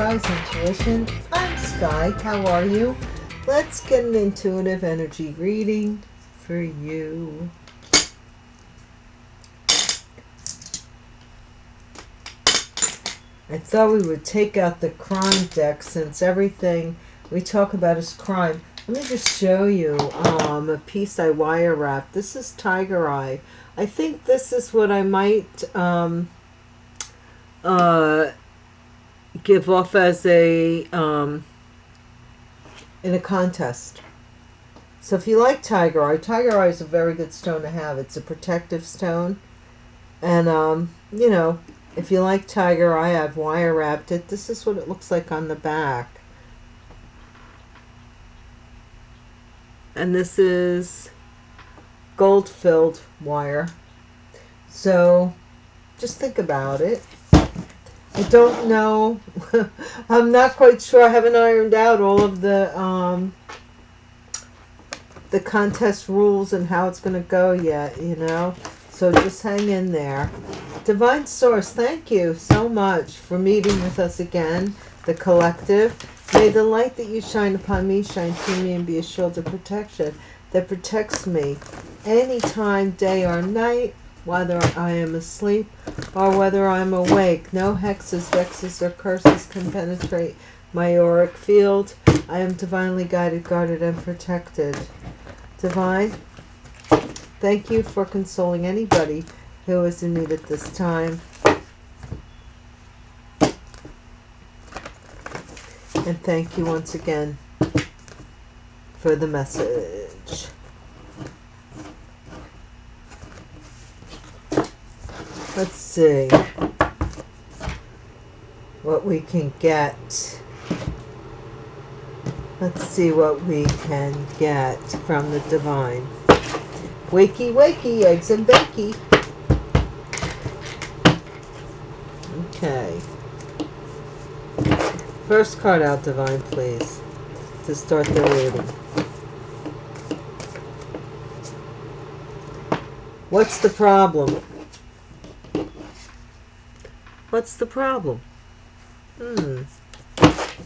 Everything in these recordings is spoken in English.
Sky's Intuition. I'm Sky. How are you? Let's get an intuitive energy reading for you. I thought we would take out the crime deck since everything we talk about is crime. Let me just show you a piece I wire wrapped. This is Tiger Eye. I think this is what I might give off as a in a contest. So if you like Tiger Eye is a very good stone to have. It's a protective stone. And you know, if you like Tiger Eye, I've wire wrapped it. This is what it looks like on the back. And this is gold filled wire. So just think about it. I don't know. I'm not quite sure. I haven't ironed out all of the contest rules and how it's going to go yet, you know. So just hang in there. Divine Source, thank you so much for meeting with us again, the collective. May the light that you shine upon me shine through me and be a shield of protection that protects me anytime, day or night, whether I am asleep or whether I'm awake. No hexes, vexes, or curses can penetrate my auric field. I am divinely guided, guarded, and protected. Divine, thank you for consoling anybody who is in need at this time. And thank you once again for the message. Let's see what we can get. Let's see what we can get from the divine. Wakey, wakey, eggs and bakey. Okay. First card out, divine, please, to start the reading. What's the problem? What's the problem?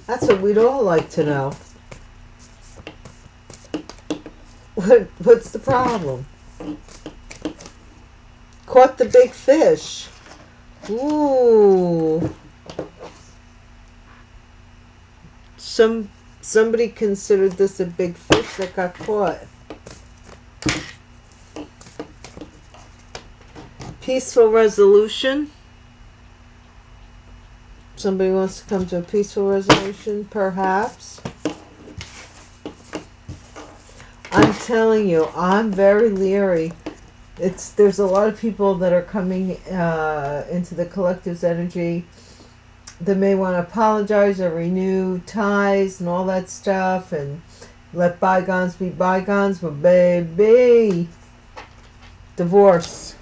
That's what we'd all like to know. What's the problem? Caught the big fish. Ooh. Somebody considered this a big fish that got caught. Peaceful resolution. Somebody wants to come to a peaceful resolution, perhaps. I'm telling you, I'm very leery. There's a lot of people that are coming into the collective's energy that may want to apologize or renew ties and all that stuff and let bygones be bygones, but baby, divorce.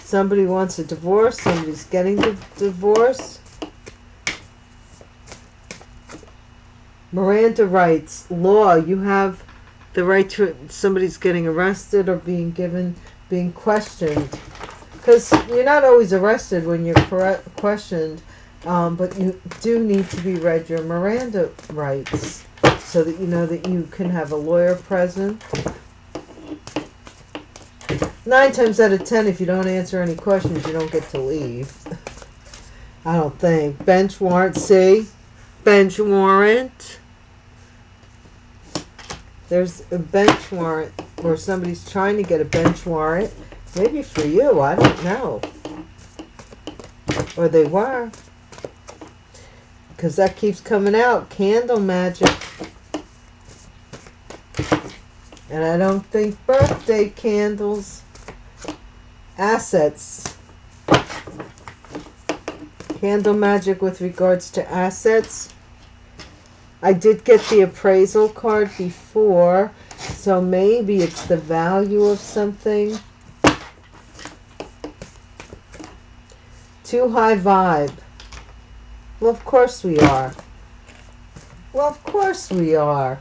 Somebody wants a divorce. Somebody's getting the divorce. Miranda rights. Law. You have the right to... Somebody's getting arrested or being questioned. Because you're not always arrested when you're questioned. But you do need to be read your Miranda rights. So that you know that you can have a lawyer present. 9 times out of 10, if you don't answer any questions, you don't get to leave. I don't think. Bench warrant, see? Bench warrant. There's a bench warrant where somebody's trying to get a bench warrant. Maybe for you, I don't know. Or they were. Because that keeps coming out. Candle magic. And I don't think birthday candles. Assets. Candle magic with regards to assets. I did get the appraisal card before, so maybe it's the value of something. Too high vibe. Well, of course we are. Well, of course we are.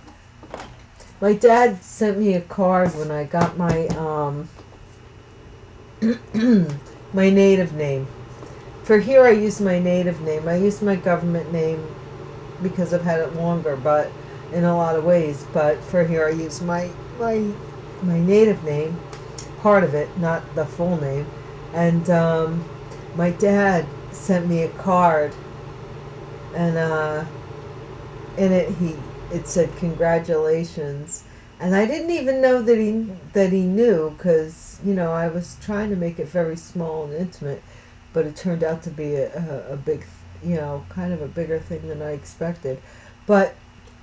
My dad sent me a card when I got my my native name. For here I use my native name. I use my government name because I've had it longer, but in a lot of ways. But for here I use my native name, part of it, not the full name. And my dad sent me a card, and in it said congratulations, and I didn't even know that he knew, because I was trying to make it very small and intimate, but it turned out to be a big, kind of a bigger thing than I expected. But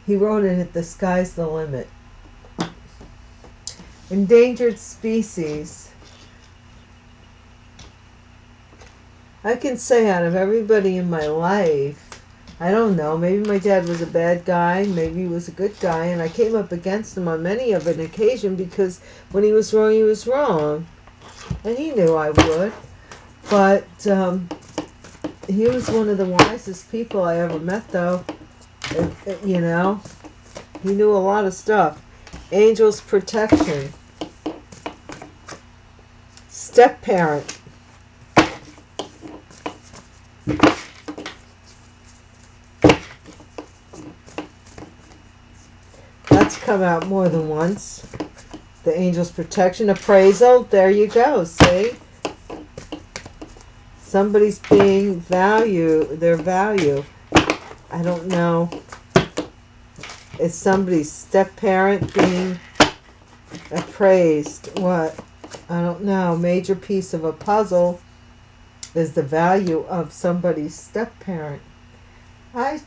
he wrote in it, "The sky's the limit." Endangered species. I can say out of everybody in my life, I don't know, maybe my dad was a bad guy, maybe he was a good guy, and I came up against him on many of an occasion, because when he was wrong, he was wrong. And he knew I would. But he was one of the wisest people I ever met, though. He knew a lot of stuff. Angel's protection. Step-parent. That's come out more than once. The angel's protection. Appraisal. There you go. See? Somebody's being their value. I don't know. Is somebody's step-parent being appraised? What? I don't know. Major piece of a puzzle is the value of somebody's step-parent. I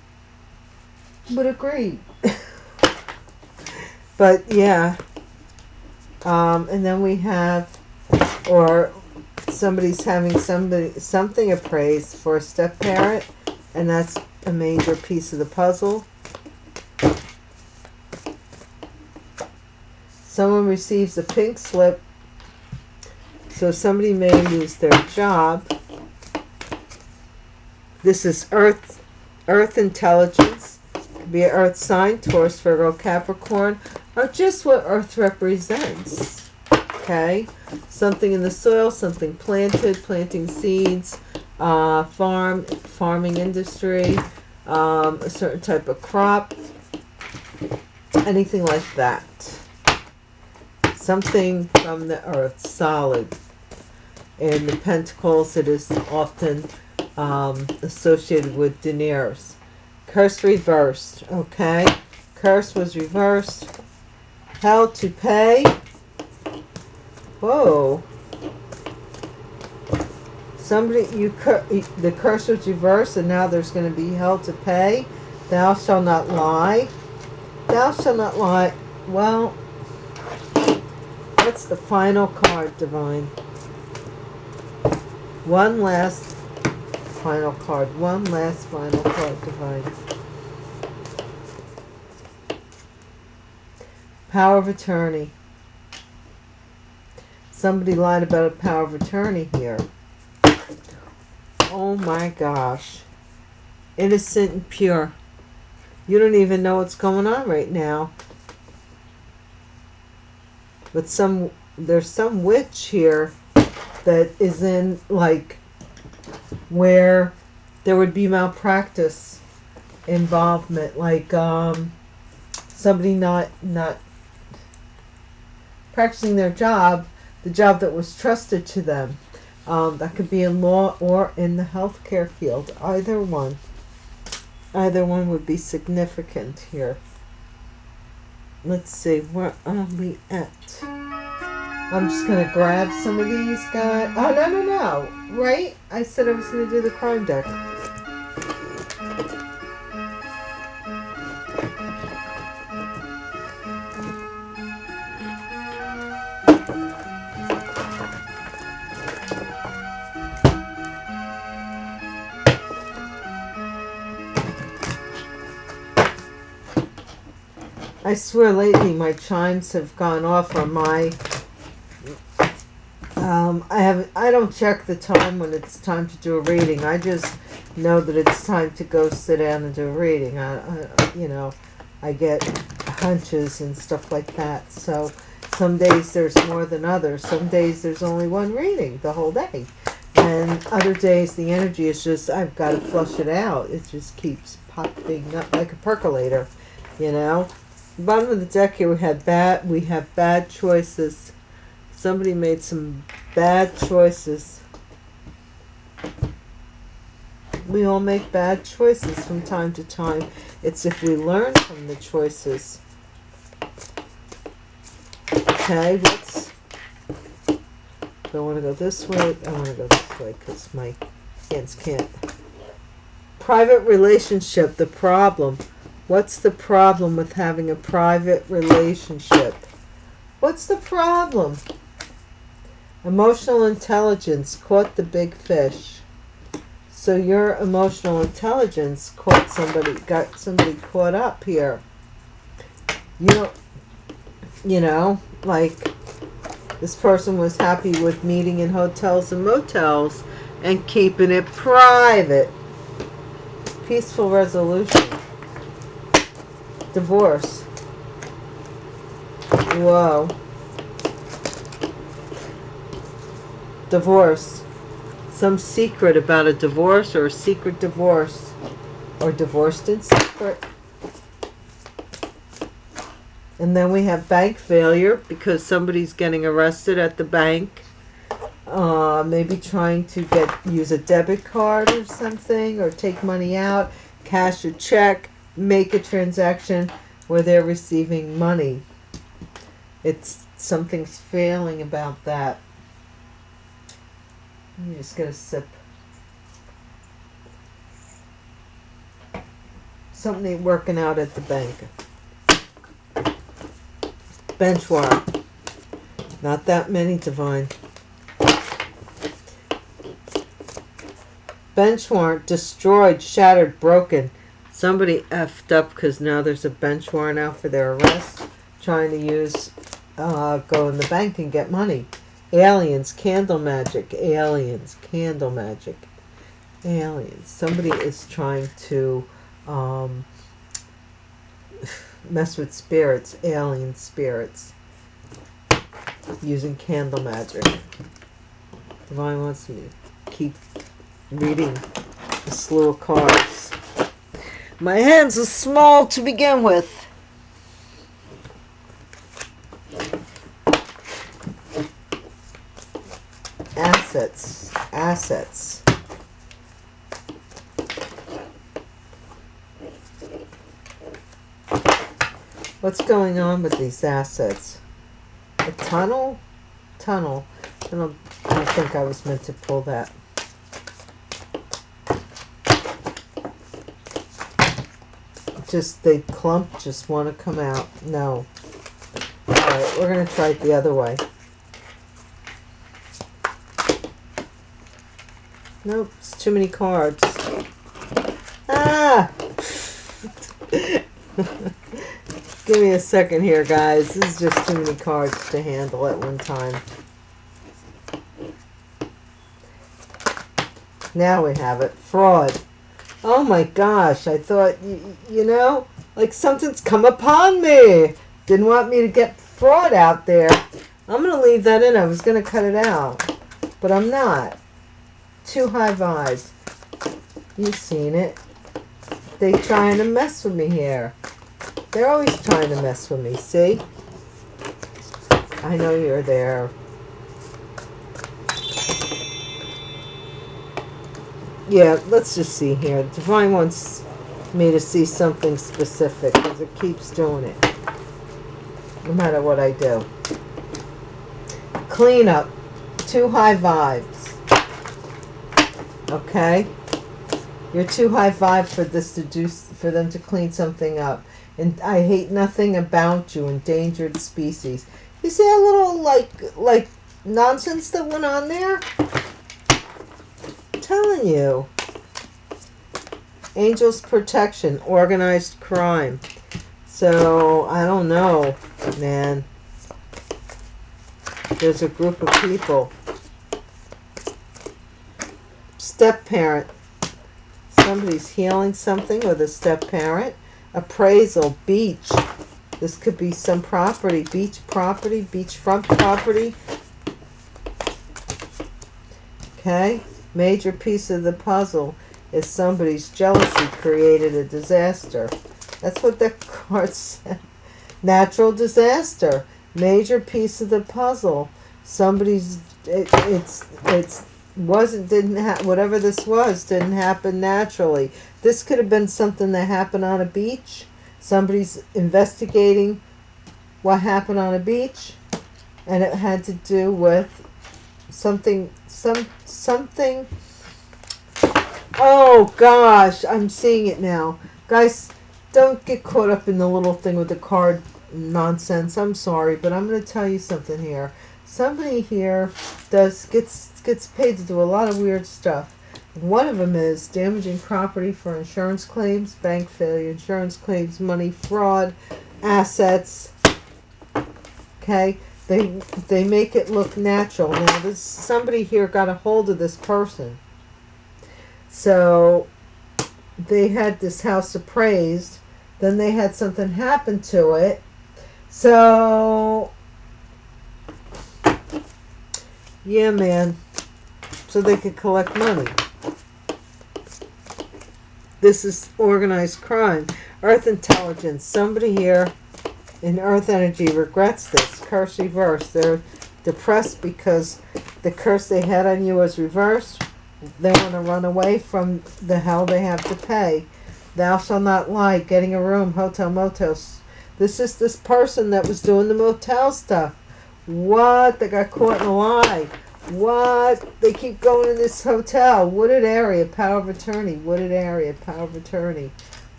would agree. But yeah. And then we have, or somebody's having something appraised for a step-parent, and that's a major piece of the puzzle. Someone receives a pink slip, so somebody may lose their job. This is Earth intelligence. Could be an Earth sign, Taurus, Virgo, Capricorn, or just what Earth represents. Okay? Something in the soil, something planted, planting seeds, farming industry, a certain type of crop, anything like that. Something from the earth, solid. In the Pentacles, it is often associated with deniers. Curse reversed, okay? Curse was reversed. Hell to pay. Whoa. The curse was reversed, and now there's going to be hell to pay. Thou shalt not lie. Thou shalt not lie. Well, that's the final card, Divine. One last final card. One last final card, Divine. Power of attorney. Somebody lied about a power of attorney here. Oh my gosh. Innocent and pure. You don't even know what's going on right now. But there's some witch here that is in, like, where there would be malpractice involvement, like somebody not practicing their job, the job that was trusted to them. That could be in law or in the healthcare field. Either one would be significant here. Let's see, where are we at? I'm just going to grab some of these guys. Oh, no. Right? I said I was going to do the crime deck. I swear lately my chimes have gone off on my... I don't check the time when it's time to do a reading. I just know that it's time to go sit down and do a reading. I get hunches and stuff like that. So some days there's more than others. Some days there's only one reading the whole day. And other days the energy is just, I've got to flush it out. It just keeps popping up like a percolator, you know. Bottom of the deck here, we have bad choices. Somebody made some bad choices. We all make bad choices from time to time. It's if we learn from the choices. Okay, let's... Do I want to go this way? I want to go this way because my hands can't. Private relationship, the problem. What's the problem with having a private relationship? What's the problem? Emotional intelligence caught the big fish. So your emotional intelligence got somebody caught up here. You know, like this person was happy with meeting in hotels and motels and keeping it private. Peaceful resolution. Divorce. Whoa. Divorce. Some secret about a divorce or a secret divorce. Or divorced in secret. And then we have bank failure because somebody's getting arrested at the bank. Maybe trying to use a debit card or something, or take money out, cash a check, make a transaction where they're receiving money. Something's failing about that. I'm just going to sip. Something ain't working out at the bank. Bench warrant. Not that many, Divine. Bench warrant. Destroyed, shattered, broken. Somebody effed up because now there's a bench warrant out for their arrest. Trying to go in the bank and get money. Aliens, candle magic. Aliens, candle magic. Aliens. Somebody is trying to mess with spirits, alien spirits, using candle magic. Divine wants me to keep reading a slew of cards. My hands are small to begin with. Assets. What's going on with these assets? A tunnel? I don't think I was meant to pull that. They just want to come out. No. Alright, we're going to try it the other way. Nope, it's too many cards. Ah! Give me a second here, guys. This is just too many cards to handle at one time. Now we have it. Fraud. Oh my gosh, I thought, like something's come upon me. Didn't want me to get fraud out there. I'm going to leave that in. I was going to cut it out, but I'm not. Too high vibes. You've seen it. They trying to mess with me here. They're always trying to mess with me, see? I know you're there. Yeah, let's just see here. Divine wants me to see something specific because it keeps doing it. No matter what I do. Clean up. Too high vibes. Okay? You're too high vibe for them to clean something up. And I hate nothing about you, endangered species. You see a little like nonsense that went on there? I'm telling you. Angels protection, organized crime. So I don't know, man. There's a group of people. Step parent. Somebody's healing something with a step parent. Appraisal, beach. This could be some property, beachfront property. Okay. Major piece of the puzzle is somebody's jealousy created a disaster. That's what that card said. Natural disaster. Major piece of the puzzle. Somebody's whatever this was didn't happen naturally. This could have been something that happened on a beach. Somebody's investigating what happened on a beach, and it had to do with something. Oh gosh, I'm seeing it now. Guys, don't get caught up in the little thing with the card nonsense. I'm sorry, but I'm going to tell you something here. Somebody here gets paid to do a lot of weird stuff. One of them is damaging property for insurance claims, bank failure, insurance claims, money fraud, assets. Okay, they make it look natural. Now, somebody here got a hold of this person. So they had this house appraised. Then they had something happen to it. So, yeah, man. So they could collect money. This is organized crime. Earth intelligence. Somebody here in earth energy regrets this. Curse reversed. They're depressed because the curse they had on you was reversed. They want to run away from the hell they have to pay. Thou shalt not lie. Getting a room. Hotel, motels. This is this person that was doing the motel stuff. What? They got caught in a lie. What? They keep going in this hotel. Wooded area. Power of attorney. Wooded area. Power of attorney.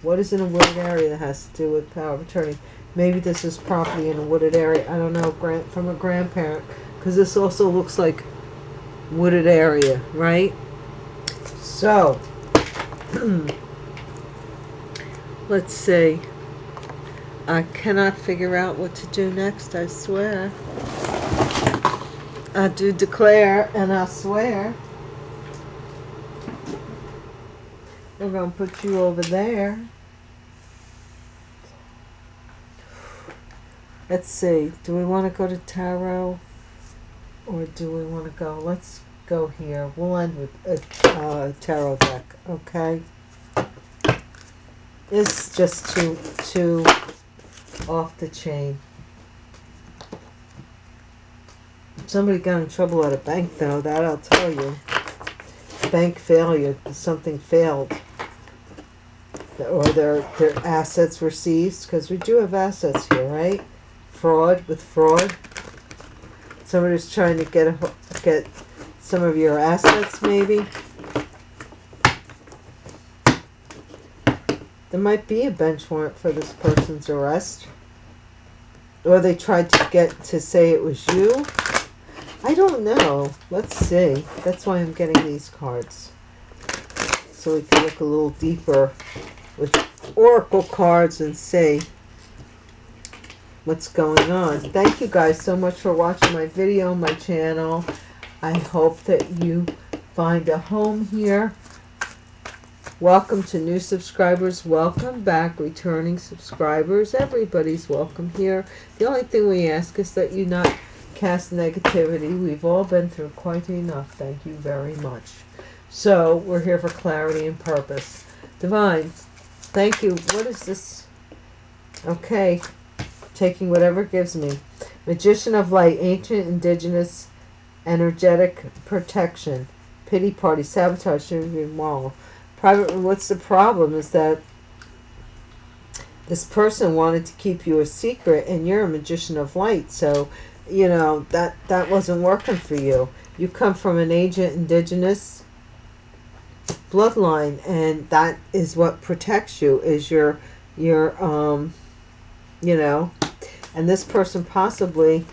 What is in a wooded area that has to do with power of attorney? Maybe this is property in a wooded area. I don't know. From a grandparent. Because this also looks like wooded area, right? So, let's see. I cannot figure out what to do next, I swear. I do declare and I swear. We're going to put you over there. Let's see. Do we want to go to tarot? Or do we want to go? Let's go here. We'll end with a tarot deck, okay? It's just too off the chain. Somebody got in trouble at a bank, though. That I'll tell you. Bank failure. Something failed. Or their assets were seized. Because we do have assets here, right? Fraud. Somebody's trying to get some of your assets, maybe. There might be a bench warrant for this person's arrest. Or they tried to say it was you. I don't know. Let's see. That's why I'm getting these cards. So we can look a little deeper with oracle cards and see what's going on. Thank you guys so much for watching my video on my channel. I hope that you find a home here. Welcome to new subscribers. Welcome back, returning subscribers. Everybody's welcome here. The only thing we ask is that you not cast negativity. We've all been through quite enough. Thank you very much. So, we're here for clarity and purpose. Divine, thank you. What is this? Okay. Taking whatever gives me. Magician of light, ancient, indigenous, energetic protection, pity party, sabotage, wall. Private. What's the problem is that this person wanted to keep you a secret, and you're a magician of light. So, you know that wasn't working for you. You come from an ancient, indigenous bloodline, and that is what protects you. Is your you know. And this person possibly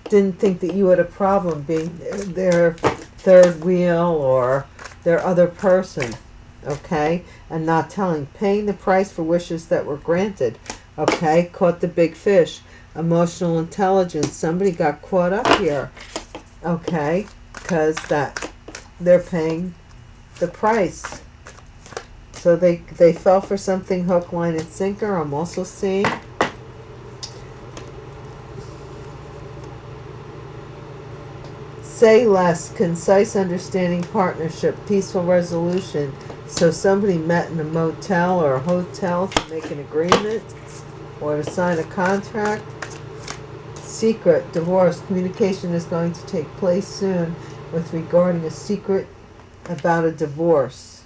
didn't think that you had a problem being their third wheel or their other person, okay? And not telling. Paying the price for wishes that were granted, okay? Caught the big fish. Emotional intelligence. Somebody got caught up here, okay? Because they're paying the price. So they fell for something hook, line, and sinker. I'm also seeing. Say less, concise understanding, partnership, peaceful resolution. So somebody met in a motel or a hotel to make an agreement or to sign a contract. Secret, divorce, communication is going to take place soon with regarding a secret about a divorce.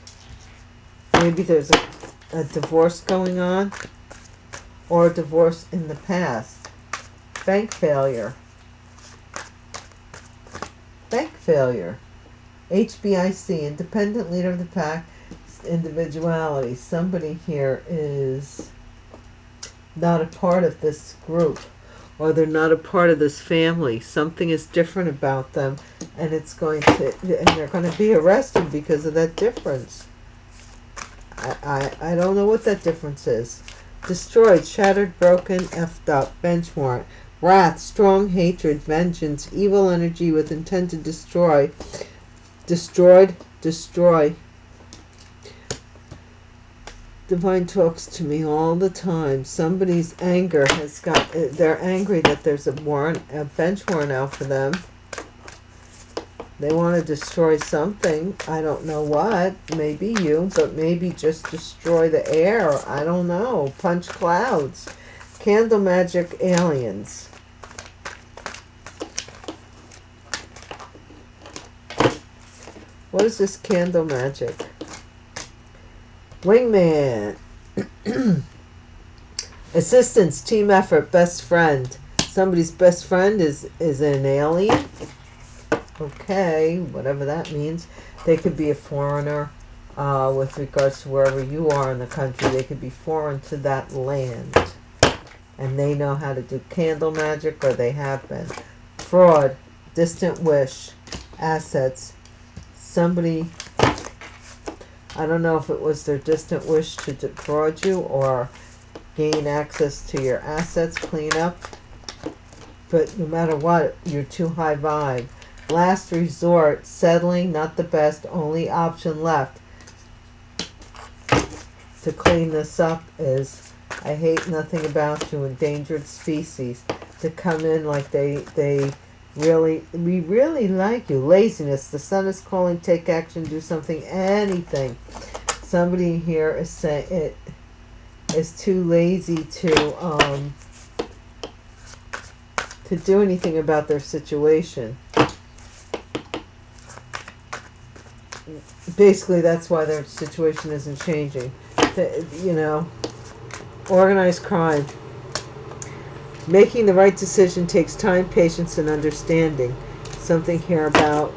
Maybe there's a divorce going on or a divorce in the past. Bank failure. Bank failure. HBIC, independent leader of the pack, individuality. Somebody here is not a part of this group, or they're not a part of this family. Something is different about them, and they're going to be arrested because of that difference. I don't know what that difference is. Destroyed, shattered, broken, effed up, bench warrant. Wrath, strong hatred, vengeance, evil energy with intent to destroy. Destroyed, destroy. Divine talks to me all the time. Somebody's anger has got, they're angry that there's a bench warrant out for them. They want to destroy something. I don't know what. Maybe you, but maybe just destroy the air. I don't know. Punch clouds. Candle magic aliens. What is this candle magic? Wingman. Assistance, team effort, best friend. Somebody's best friend is an alien. Okay, whatever that means. They could be a foreigner with regards to wherever you are in the country. They could be foreign to that land. And they know how to do candle magic, or they have been. Fraud, distant wish, assets. Somebody, I don't know if it was their distant wish to defraud you or gain access to your assets, clean up. But no matter what, you're too high vibe. Last resort, settling, not the best, only option left to clean this up is, I hate nothing about you, endangered species. To come in like we really like you. Laziness, the sun is calling, take action, do something, anything. Somebody here is saying it is too lazy to do anything about their situation. Basically, that's why their situation isn't changing. Organized crime. Making the right decision takes time, patience, and understanding. Something here about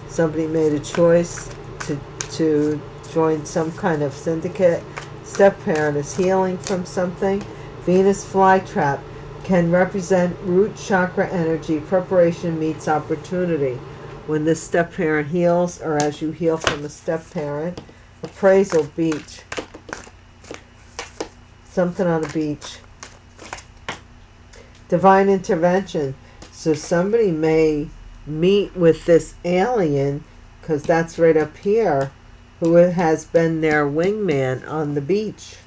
somebody made a choice to join some kind of syndicate. Step-parent is healing from something. Venus flytrap can represent root chakra energy. Preparation meets opportunity. When this step-parent heals, or as you heal from a step-parent. Appraisal, beach. Something on a beach. Divine intervention. So somebody may meet with this alien, because that's right up here, who has been their wingman on the beach.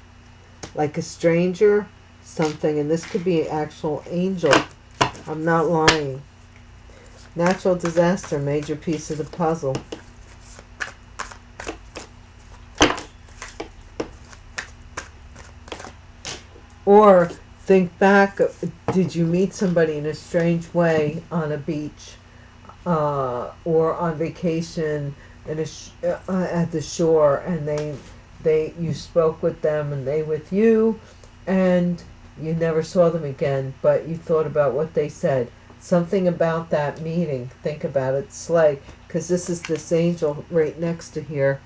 Like a stranger, something, and this could be an actual angel. I'm not lying. Natural disaster, major piece of the puzzle. Or think back, did you meet somebody in a strange way on a beach or on vacation at the shore, and you spoke with them and they with you, and you never saw them again, but you thought about what they said. Something about that meeting. Think about it. Slay. Because this is this angel right next to here.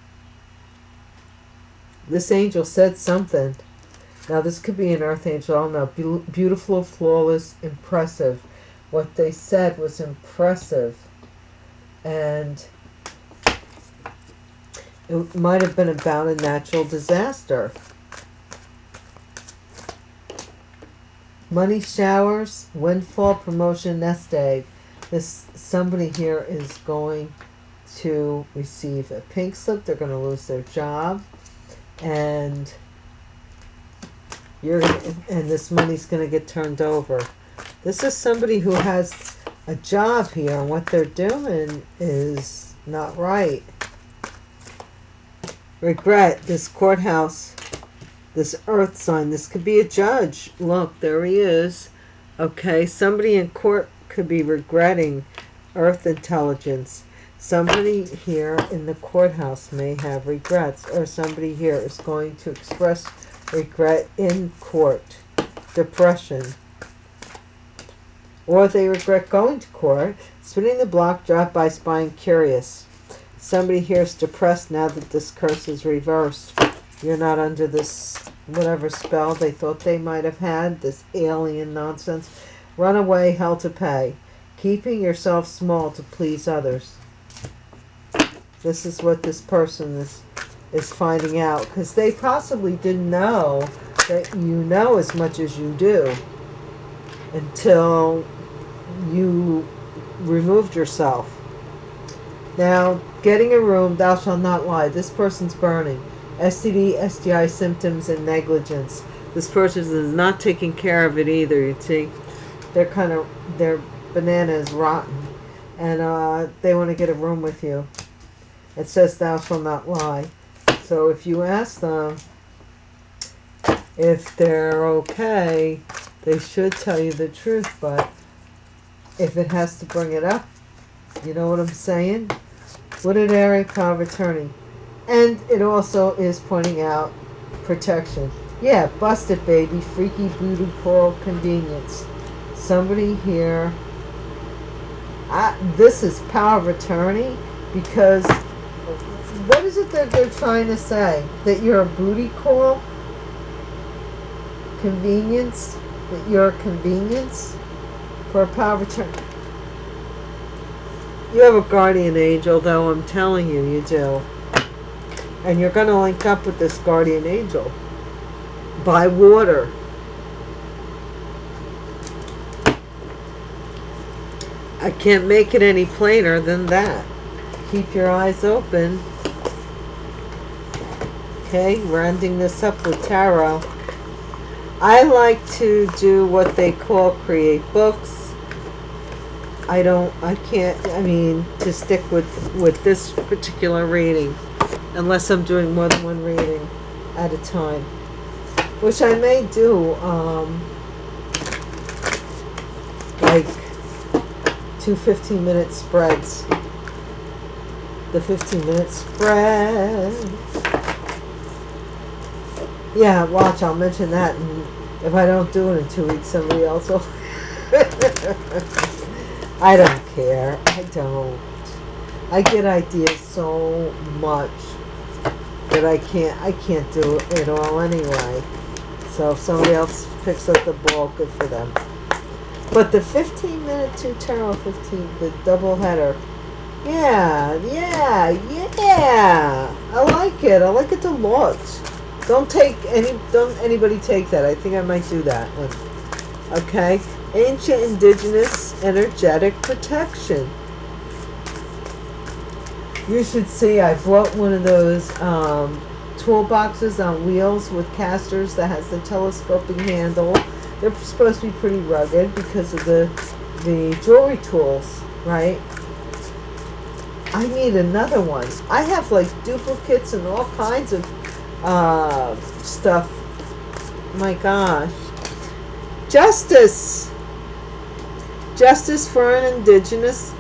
This angel said something. Now this could be an earth angel. I don't know. Beautiful, flawless, impressive. What they said was impressive. And it might have been about a natural disaster. Money showers, windfall, promotion, nest egg. Somebody here is going to receive a pink slip. They're going to lose their job, and this money's going to get turned over. This is somebody who has a job here, and what they're doing is not right. Regret, this courthouse, this earth sign, this could be a judge. Look, there he is. Okay, somebody in court could be regretting earth intelligence. Somebody here in the courthouse may have regrets, or somebody here is going to express regret in court. Depression. Or they regret going to court. Spinning the block, dropped by spying curious. Somebody here is depressed now that this curse is reversed. You're not under this whatever spell they thought they might have had, this alien nonsense. Run away, hell to pay. Keeping yourself small to please others. This is what this person is finding out, because they possibly didn't know that you know as much as you do until you removed yourself. Now, getting a room, thou shalt not lie. This person's burning. STD, STI symptoms, and negligence. This person is not taking care of it either, you see. Their banana is rotten. And they want to get a room with you. It says thou shalt not lie. So if you ask them if they're okay, they should tell you the truth. But if it has to bring it up, you know what I'm saying? Wooded area, power of attorney. And it also is pointing out protection. Yeah, bust it, baby. Freaky voodoo pearl convenience. Somebody here. This is power of attorney, because what is it that they're trying to say? That you're a booty call? Convenience? That you're a convenience for a power of attorney? You have a guardian angel, though, I'm telling you, you do. And you're going to link up with this guardian angel by water. I can't make it any plainer than that. Keep your eyes open. Okay, we're ending this up with tarot. I like to do what they call create books. To stick with this particular reading, unless I'm doing more than one reading at a time, which I may do, like 2 15-minute spreads. The 15-minute spread. Yeah, watch, I'll mention that, and if I don't do it in 2 weeks, somebody else will. I don't care. I don't. I get ideas so much that I can't do it all anyway. So if somebody else picks up the ball, good for them. But the 15-minute 2 tarot 15, the double header. Yeah. I like it. I like it a lot. Don't anybody take that. I think I might do that one. Okay. Ancient indigenous energetic protection. You should see, I brought one of those toolboxes on wheels with casters that has the telescoping handle. They're supposed to be pretty rugged because of the jewelry tools, right? I need another one. I have like duplicates and all kinds of stuff. My gosh. Justice for an indigenous.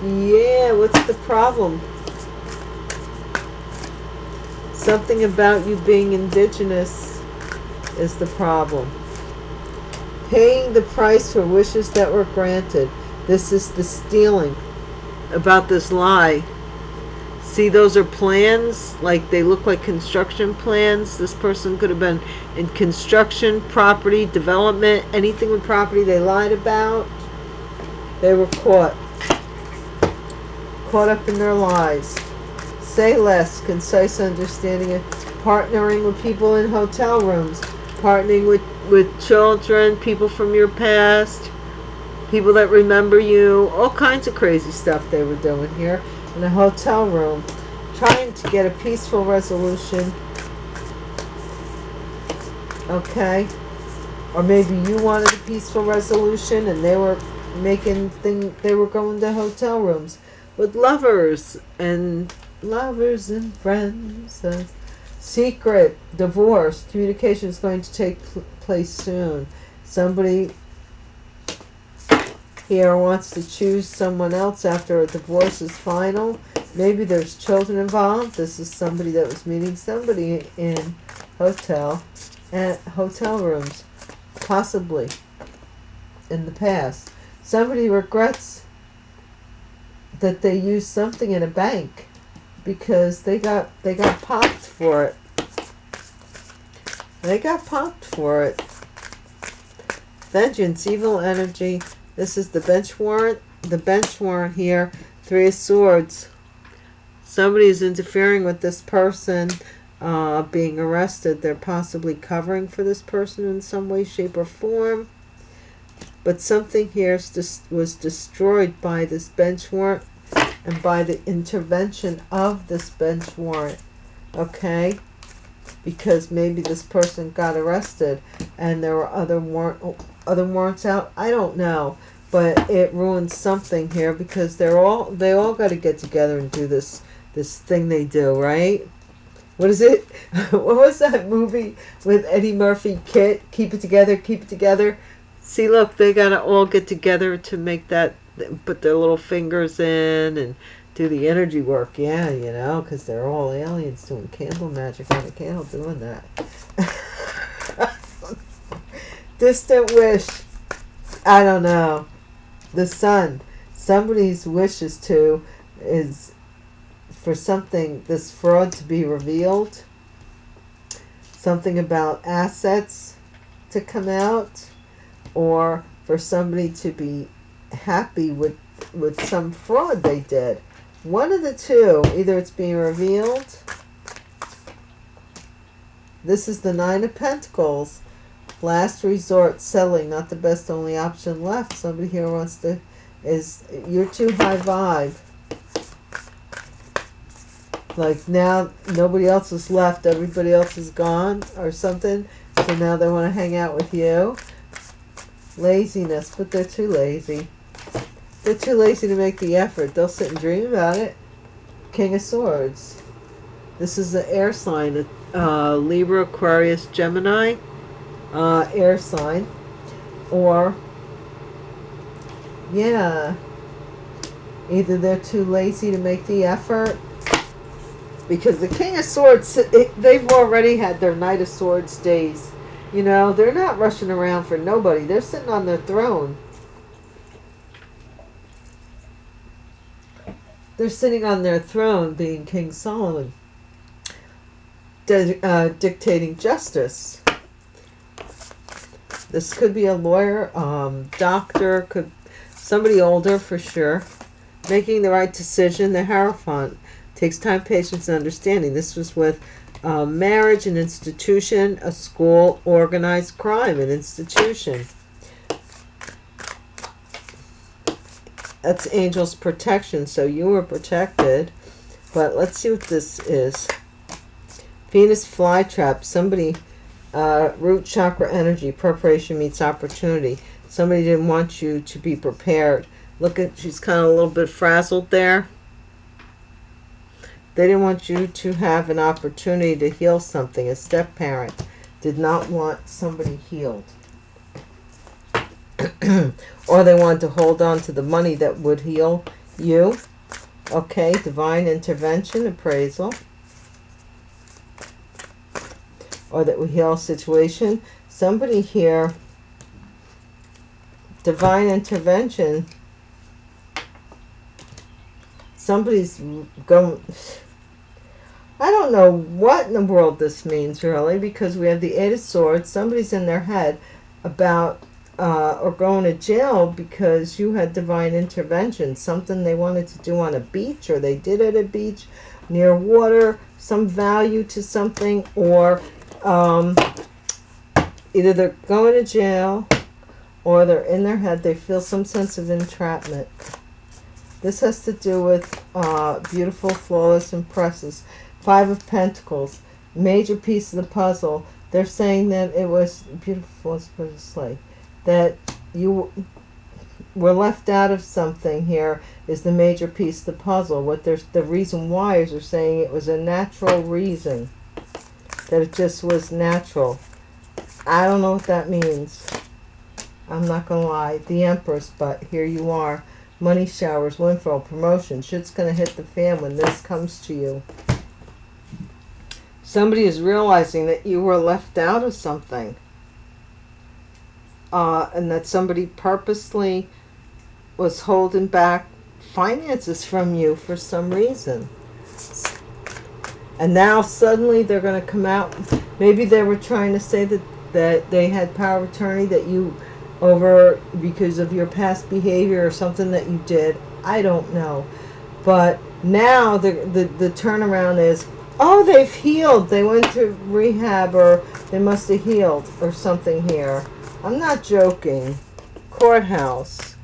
Yeah, what's the problem? Something about you being indigenous is the problem. Paying the price for wishes that were granted. This is the stealing about this lie. See, those are plans, like they look like construction plans. This person could have been in construction, property, development, anything with property they lied about. They were caught up in their lies. Say less, concise understanding of partnering with people in hotel rooms, partnering with children, people from your past, people that remember you, all kinds of crazy stuff they were doing here in a hotel room, trying to get a peaceful resolution. Okay? Or maybe you wanted a peaceful resolution and they were they were going to hotel rooms with lovers and friends. And secret divorce communication is going to take place soon. Somebody here wants to choose someone else after a divorce is final. Maybe there's children involved. This is somebody that was meeting somebody in hotel rooms, possibly in the past. Somebody regrets that they used something in a bank because they got popped for it. They got popped for it. Vengeance, evil energy. This is the bench warrant. The bench warrant here, 3 of Swords. Somebody is interfering with this person being arrested. They're possibly covering for this person in some way, shape, or form. But something here was destroyed by this bench warrant and by the intervention of this bench warrant. Okay? Because maybe this person got arrested and there were other warrants out. I don't know. But it ruins something here because they all got to get together and do this thing they do, right? What is it? What was that movie with Eddie Murphy, Kit? Keep it together, keep it together. See, look, they got to all get together to make that, put their little fingers in and do the energy work. Yeah, you know, because they're all aliens doing candle magic on a candle doing that. Distant wish. I don't know. The sun. Somebody's wish is for something, this fraud to be revealed. Something about assets to come out. Or for somebody to be happy with some fraud they did. One of the two. Either it's being revealed. This is the 9 of Pentacles. Last resort, selling, not the best, only option left. Somebody here wants to, you're too high vibe. Like now, nobody else is left, everybody else is gone or something. So now they want to hang out with you. Laziness, but they're too lazy. They're too lazy to make the effort. They'll sit and dream about it. King of Swords. This is the air sign, Libra, Aquarius, Gemini. Air sign. Or, yeah, either they're too lazy to make the effort, because the King of Swords, they've already had their Knight of Swords days. You know, they're not rushing around for nobody. They're sitting on their throne. They're sitting on their throne, being King Solomon, dictating justice. This could be a lawyer, doctor, could somebody older for sure. Making the right decision. The Hierophant. Takes time, patience, and understanding. This was with marriage, an institution, a school, organized crime, an institution. That's angel's protection, so you were protected. But let's see what this is. Venus flytrap. Somebody, root chakra energy. Preparation meets opportunity. Somebody didn't want you to be prepared. Look at, she's kind of a little bit frazzled there. They didn't want you to have an opportunity to heal something. A step-parent did not want somebody healed. Or they wanted to hold on to the money that would heal you. Okay, divine intervention, appraisal. Or that would heal a situation. Somebody here, divine intervention. Somebody's going... I don't know what in the world this means, really, because we have the 8 of Swords. Somebody's in their head about or going to jail because you had divine intervention. Something they wanted to do on a beach, or they did at a beach, near water, some value to something, or either they're going to jail or they're in their head. They feel some sense of entrapment. This has to do with beautiful, flawless impresses. 5 of Pentacles, major piece of the puzzle. They're saying that it was beautiful, flawless, sleigh. That we're left out of something here is the major piece of the puzzle. What there's the reason why is they're saying it was a natural reason, that it just was natural. I don't know what that means. I'm not gonna lie. The Empress, but here you are. Money showers, windfall, promotion. Shit's gonna hit the fan when this comes to you. Somebody is realizing that you were left out of something. And that somebody purposely was holding back finances from you for some reason. And now suddenly they're going to come out. Maybe they were trying to say that they had power of attorney that you over because of your past behavior or something that you did. I don't know. But now the turnaround is, oh, they've healed. They went to rehab, or they must have healed or something here. I'm not joking. Courthouse.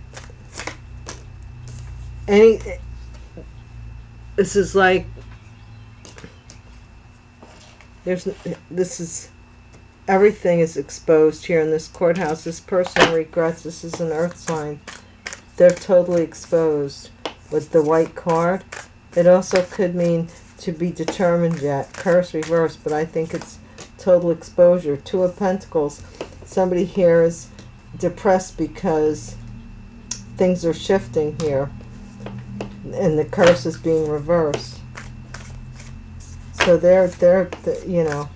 This is like, everything is exposed here in this courthouse. This person regrets. This is an earth sign. They're totally exposed with the white card. It also could mean to be determined yet. Curse reversed, but I think it's total exposure. Two of Pentacles. Somebody here is depressed because things are shifting here. And the curse is being reversed. So they're you know.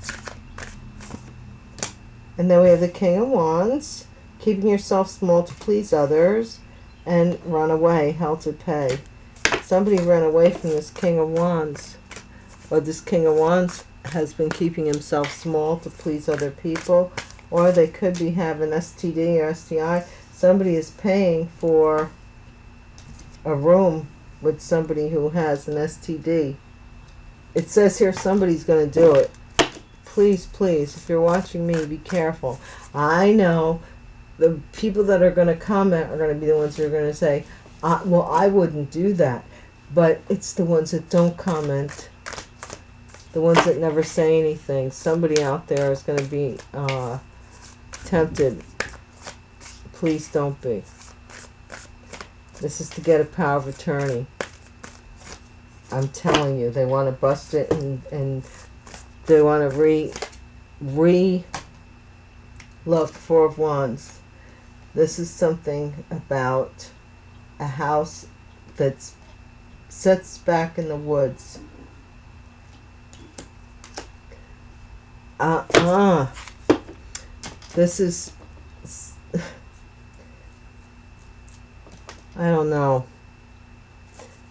And then we have the King of Wands. Keeping yourself small to please others. And run away. Hell to pay. Somebody ran away from this King of Wands. Or this King of Wands has been keeping himself small to please other people. Or they could be having STD or STI. Somebody is paying for a room with somebody who has an STD. It says here somebody's going to do it. Please, please, if you're watching me, be careful. I know the people that are going to comment are going to be the ones who are going to say, well, I wouldn't do that. But it's the ones that don't comment. The ones that never say anything. Somebody out there is going to be tempted. Please don't be. This is to get a power of attorney. I'm telling you, they want to bust it and they want to look, Four of Wands. This is something about a house that sits back in the woods. This is, I don't know.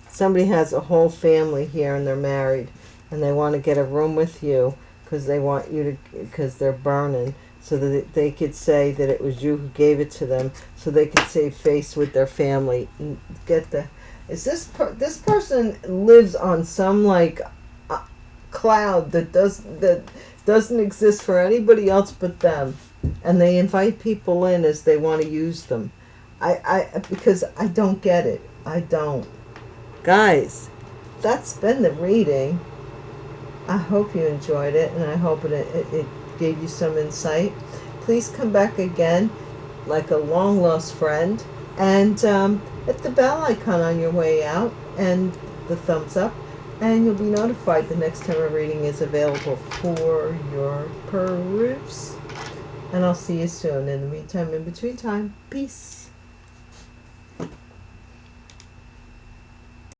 Somebody has a whole family here and they're married and they want to get a room with you because they want you to, because they're burning, so that they could say that it was you who gave it to them, so they could save face with their family. Get the, is this this person lives on some like cloud that doesn't exist for anybody else but them, and they invite people in as they want to use them. Because I don't get it. I don't. Guys, that's been the reading. I hope you enjoyed it, and I hope it gave you some insight. Please come back again like a long lost friend, and hit the bell icon on your way out and the thumbs up, and you'll be notified the next time a reading is available for your peruse. And I'll see you soon. In the meantime, in between time, peace.